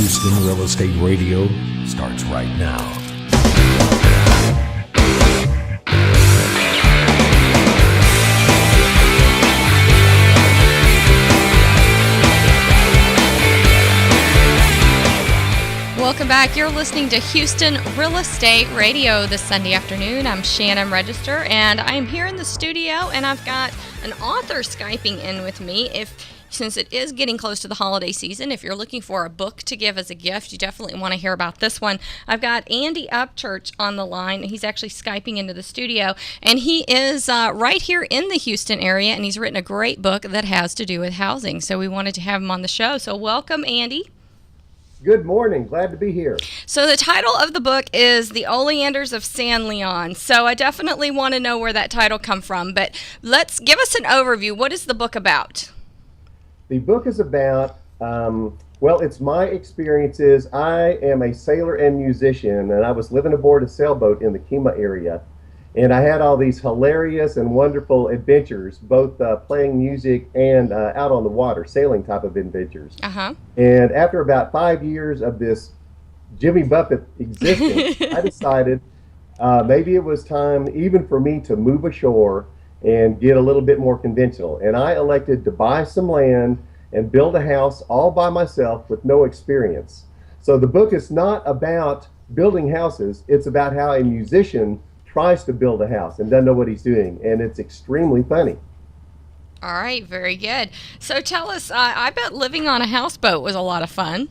Houston Real Estate Radio starts right now. Welcome back. You're listening to Houston Real Estate Radio this Sunday afternoon. I'm Shannon Register, and I'm here in the studio, and I've got an author Skyping in with me. Since it is getting close to the holiday season, if you're looking for a book to give as a gift, you definitely want to hear about this one. I've got Andy Upchurch on the line. He's actually Skyping into the studio, and he is right here in the Houston area, and he's written a great book that has to do with housing. So we wanted to have him on the show. So welcome, Andy. Good morning. Glad to be here. So the title of the book is The Orleanders of San Leon. So I definitely want to know where that title come from, but let's give us an overview. What is the book about? The book is about, it's my experiences. I am a sailor and musician, and I was living aboard a sailboat in the Kemah area. And I had all these hilarious and wonderful adventures, both playing music and out on the water, sailing type of adventures. Uh-huh. And after about 5 years of this Jimmy Buffett existence, I decided maybe it was time even for me to move ashore and get a little bit more conventional. And I elected to buy some land and build a house all by myself with no experience. So the book is not about building houses, it's about how a musician tries to build a house and doesn't know what he's doing, and it's extremely funny. All right, very good. So tell us, I bet living on a houseboat was a lot of fun.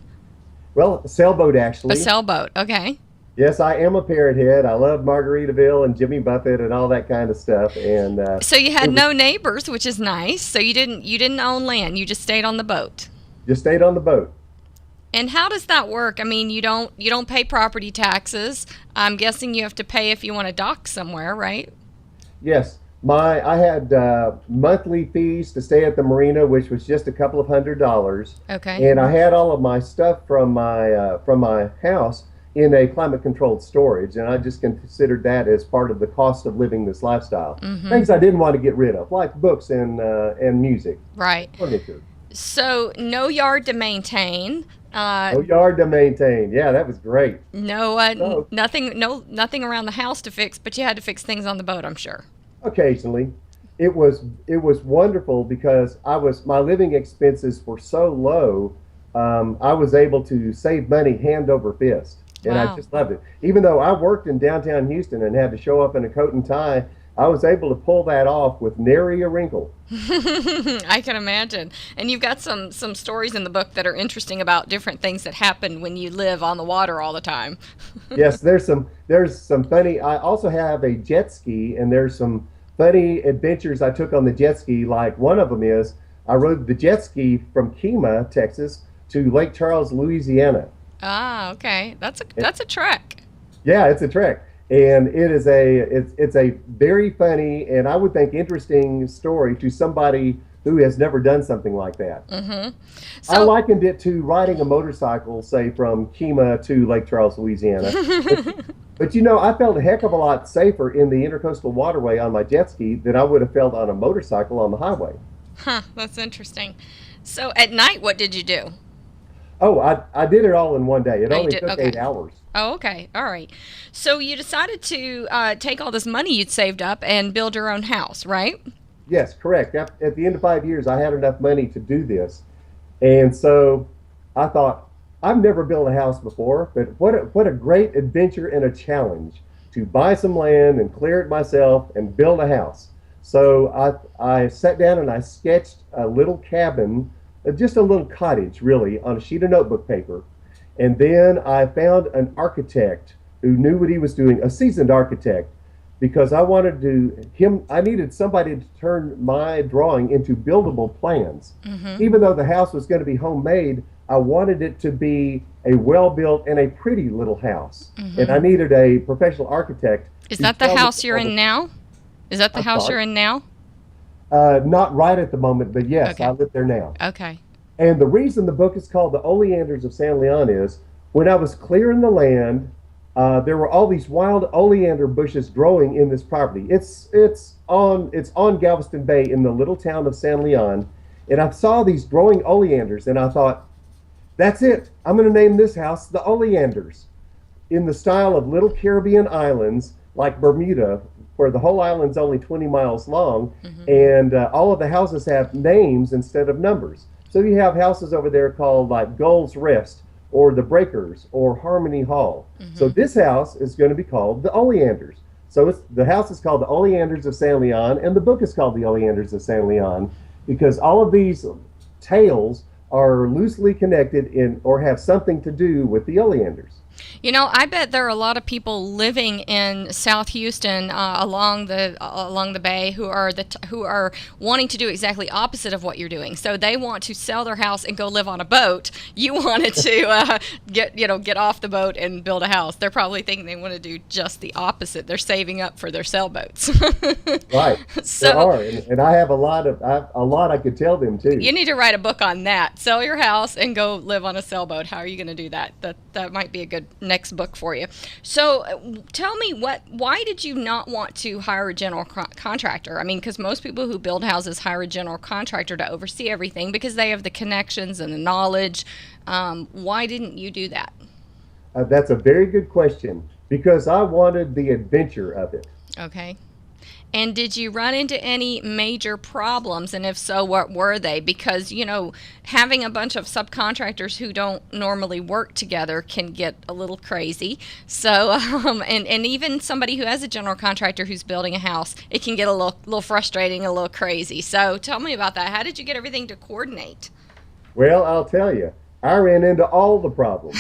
Well, a sailboat actually. A sailboat, okay. Yes, I am a parrot head. I love Margaritaville and Jimmy Buffett and all that kind of stuff. And so you had no neighbors, which is nice. So you didn't own land. You just stayed on the boat. Just stayed on the boat. And how does that work? I mean, you don't pay property taxes. I'm guessing you have to pay if you want to dock somewhere, right? Yes. I had monthly fees to stay at the marina, which was just a couple of $100s. Okay. And I had all of my stuff from my house in a climate-controlled storage, and I just considered that as part of the cost of living this lifestyle. Mm-hmm. Things I didn't want to get rid of, like books and music. Right. Furniture. So no yard to maintain. No yard to maintain. Yeah, that was great. Nothing around the house to fix, but you had to fix things on the boat, I'm sure. Occasionally. It was wonderful because my living expenses were so low. I was able to save money hand over fist. And wow. I just loved it. Even though I worked in downtown Houston and had to show up in a coat and tie, I was able to pull that off with nary a wrinkle. I can imagine. And you've got some stories in the book that are interesting about different things that happen when you live on the water all the time. Yes, there's some funny. I also have a jet ski, and there's some funny adventures I took on the jet ski. Like one of them is I rode the jet ski from Kemah, Texas, to Lake Charles, Louisiana. Ah, okay. That's a trek. Yeah, it's a trek. And it's a very funny and I would think interesting story to somebody who has never done something like that. Mm-hmm. I likened it to riding a motorcycle, say from Kemah to Lake Charles, Louisiana. But I felt a heck of a lot safer in the Intercoastal Waterway on my jet ski than I would have felt on a motorcycle on the highway. Huh, that's interesting. So at night, what did you do? Oh, I did it all in one day. It only took 8 hours. Oh, okay. All right. So you decided to take all this money you'd saved up and build your own house, right? Yes, correct. At the end of 5 years, I had enough money to do this. And so I thought, I've never built a house before, but what a great adventure and a challenge to buy some land and clear it myself and build a house. So I sat down and I sketched a little cabin, just a little cottage, really, on a sheet of notebook paper. And then I found an architect who knew what he was doing, a seasoned architect, because I needed somebody to turn my drawing into buildable plans. Mm-hmm. Even though the house was going to be homemade, I wanted it to be a well-built and a pretty little house. Mm-hmm. And I needed a professional architect. Is that the house you're in now? Is that the house you're in now? Not right at the moment, but yes, okay. I live there now. Okay. And the reason the book is called The Orleanders of San Leon is when I was clearing the land, there were all these wild oleander bushes growing in this property. It's on Galveston Bay in the little town of San Leon, and I saw these growing oleanders, and I thought, That's it. I'm going to name this house the Orleanders, in the style of little Caribbean islands like Bermuda, where the whole island's only 20 miles long, and all of the houses have names instead of numbers. So you have houses over there called like Gold's Rest, or the Breakers, or Harmony Hall. So this house is going to be called the Orleanders. So the house is called the Orleanders of San Leon, and the book is called the Orleanders of San Leon, because all of these tales are loosely connected in or have something to do with the Orleanders. You know, I bet there are a lot of people living in South Houston along the bay who are wanting to do exactly opposite of what you're doing. So they want to sell their house and go live on a boat. You wanted to get off the boat and build a house. They're probably thinking they want to do just the opposite. They're saving up for their sailboats. Right. So, there are, and I have a lot I could tell them too. You need to write a book on that. Sell your house and go live on a sailboat. How are you going to do that? That might be a good next book for you. So tell me, why did you not want to hire a general contractor? I mean, because most people who build houses hire a general contractor to oversee everything because they have the connections and the knowledge. Why didn't you do that? That's a very good question, because I wanted the adventure of it. Okay. And did you run into any major problems? And if so, what were they? Because, having a bunch of subcontractors who don't normally work together can get a little crazy. So, and even somebody who has a general contractor who's building a house, it can get a little frustrating, a little crazy. So tell me about that. How did you get everything to coordinate? Well, I'll tell you, I ran into all the problems.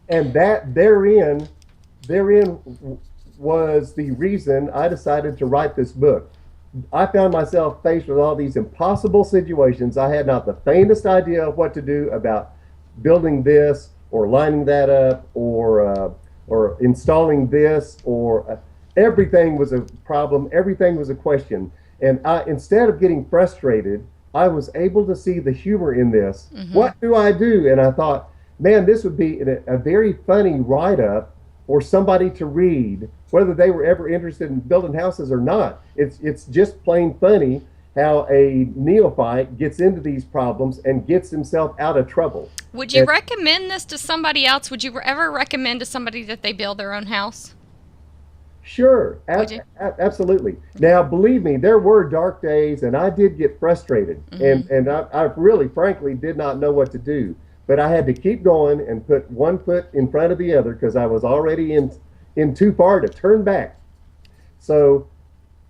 And that therein was the reason I decided to write this book. I found myself faced with all these impossible situations. I had not the faintest idea of what to do about building this, or lining that up, or installing this, or everything was a problem. Everything was a question. And instead of getting frustrated, I was able to see the humor in this. What do I do? And I thought, man, this would be a very funny write-up for somebody to read, whether they were ever interested in building houses or not. It's just plain funny how a neophyte gets into these problems and gets himself out of trouble. Would you recommend this to somebody else? Would you ever recommend to somebody that they build their own house? Sure, absolutely. Now, believe me, there were dark days, and I did get frustrated, and I really, frankly, did not know what to do. But I had to keep going and put one foot in front of the other, because I was already in too far to turn back. So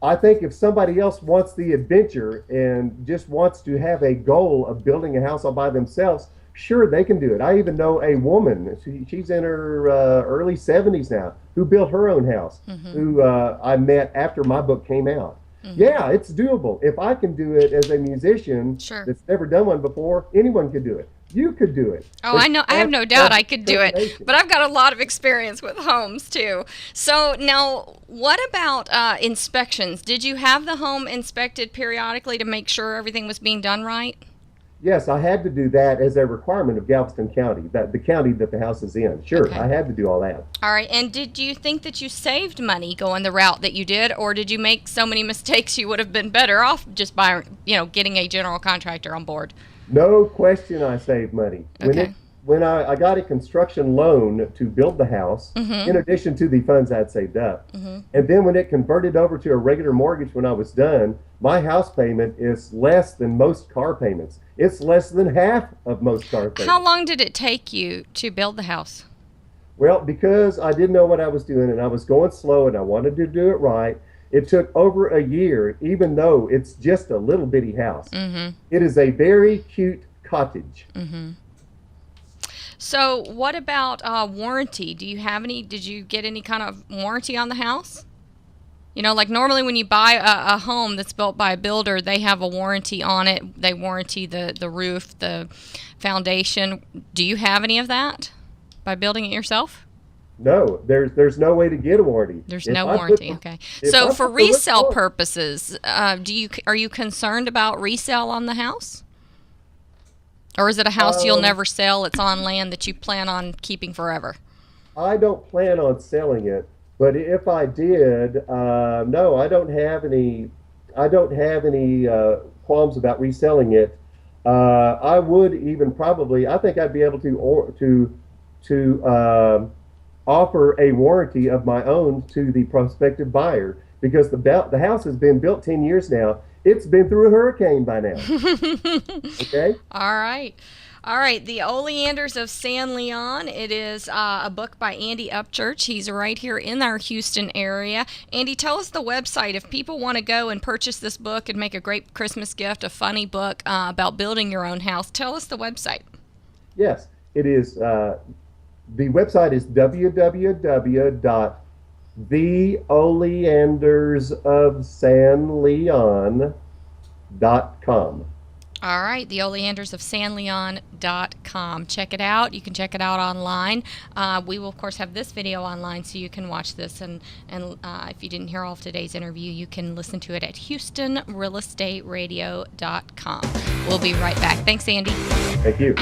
I think if somebody else wants the adventure and just wants to have a goal of building a house all by themselves, sure, they can do it. I even know a woman, she's in her early 70s now, who built her own house, who I met after my book came out. Yeah, it's doable. If I can do it as a musician that's never done one before, anyone could do it. You could do it. Oh, I know. I have no doubt I could do it. But I've got a lot of experience with homes, too. So now, what about inspections? Did you have the home inspected periodically to make sure everything was being done right? Yes, I had to do that as a requirement of Galveston County, the county that the house is in. Sure, okay. I had to do all that. All right, and did you think that you saved money going the route that you did, or did you make so many mistakes you would have been better off just by, getting a general contractor on board? No question I saved money. Okay. When I got a construction loan to build the house, in addition to the funds I'd saved up, and then when it converted over to a regular mortgage when I was done, my house payment is less than most car payments. It's less than half of most car payments. How long did it take you to build the house? Well, because I didn't know what I was doing and I was going slow and I wanted to do it right, it took over a year, even though it's just a little bitty house. It is a very cute cottage. So what about warranty? Did you get any kind of warranty on the house? Like normally when you buy a home that's built by a builder, they have a warranty on it. They warranty the roof, the foundation. Do you have any of that by building it yourself? No, there's no way to get a warranty. There's no warranty, okay. So for resale purposes, are you concerned about resale on the house? Or is it a house you'll never sell? It's on land that you plan on keeping forever? I don't plan on selling it, but if I did, no, I don't have any qualms about reselling it. I would even probably, I think I'd be able to offer a warranty of my own to the prospective buyer, because the house has been built 10 years now. It's been through a hurricane by now. Okay? All right. All right, The Oleanders of San Leon. It is a book by Andy Upchurch. He's right here in our Houston area. Andy, tell us the website if people want to go and purchase this book and make a great Christmas gift, a funny book about building your own house. Tell us the website. Yes, it is. The website is www.theoleandersofsanleon.com. All right, theoleandersofsanleon.com. Check it out. You can check it out online. We will, of course, have this video online so you can watch this. And if you didn't hear all of today's interview, you can listen to it at HoustonRealEstateRadio.com. We'll be right back. Thanks, Andy. Thank you.